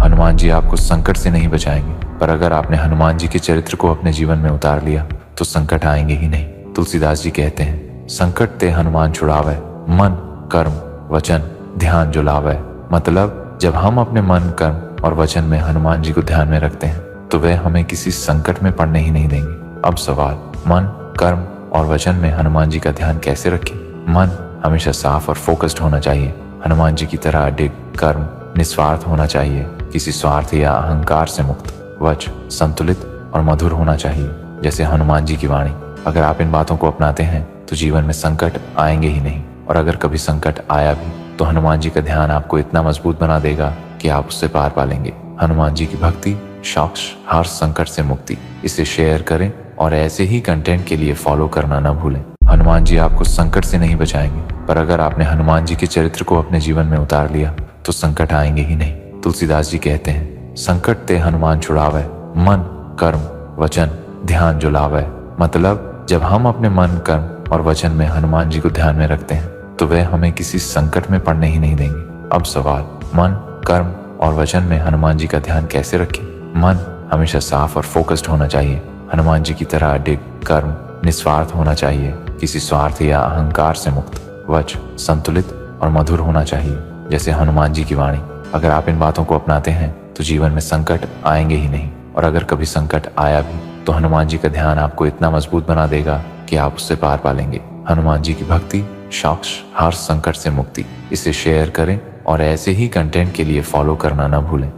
हनुमान जी आपको संकट से नहीं बचाएंगे, पर अगर आपने हनुमान जी के चरित्र को अपने जीवन में उतार लिया तो संकट आएंगे ही नहीं। तुलसीदास जी कहते हैं, संकट ते हनुमान छुड़ावे, मन कर्म वचन ध्यान जो लावे। मतलब जब हम अपने मन कर्म और वचन में हनुमान जी को ध्यान में रखते हैं तो वे हमें किसी संकट में पड़ने ही नहीं देंगे। अब सवाल, मन कर्म और वचन में हनुमान जी का ध्यान कैसे रखें? मन हमेशा साफ और फोकस्ड होना चाहिए। हनुमान जी की तरह अडिग, कर्म निस्वार्थ होना चाहिए, किसी स्वार्थ या अहंकार से मुक्त। वच संतुलित और मधुर होना चाहिए, जैसे हनुमान जी की वाणी। अगर आप इन बातों को अपनाते हैं तो जीवन में संकट आएंगे ही नहीं, और अगर कभी संकट आया भी तो हनुमान जी का ध्यान आपको इतना मजबूत बना देगा कि आप उससे पार पा लेंगे। हनुमान जी की भक्ति, शौक, हर संकट से मुक्ति। इसे शेयर करें और ऐसे ही कंटेंट के लिए फॉलो करना न भूलें। हनुमान जी आपको संकट से नहीं बचाएंगे, पर अगर आपने हनुमान जी के चरित्र को अपने जीवन में उतार लिया तो संकट आएंगे ही नहीं। तुलसीदास जी कहते हैं, संकट ते हनुमान छुड़ावे, मन कर्म वचन ध्यान जो लावे। मतलब जब हम अपने मन कर्म और वचन में हनुमान जी को ध्यान में रखते हैं तो वे हमें किसी संकट में पड़ने ही नहीं देंगे। अब सवाल, मन कर्म और वचन में हनुमान जी का ध्यान कैसे रखें? मन हमेशा साफ और फोकस्ड होना चाहिए। हनुमान जी की तरह अडिग, कर्म निस्वार्थ होना चाहिए, किसी स्वार्थ या अहंकार से मुक्त। वच संतुलित और मधुर होना चाहिए, जैसे हनुमान जी की वाणी। अगर आप इन बातों को अपनाते हैं तो जीवन में संकट आएंगे ही नहीं, और अगर कभी संकट आया भी तो हनुमान जी का ध्यान आपको इतना मजबूत बना देगा कि आप उससे पार पा लेंगे। हनुमान जी की भक्ति, शौक, हर संकट से मुक्ति। इसे शेयर करें और ऐसे ही कंटेंट के लिए फॉलो करना न भूलें।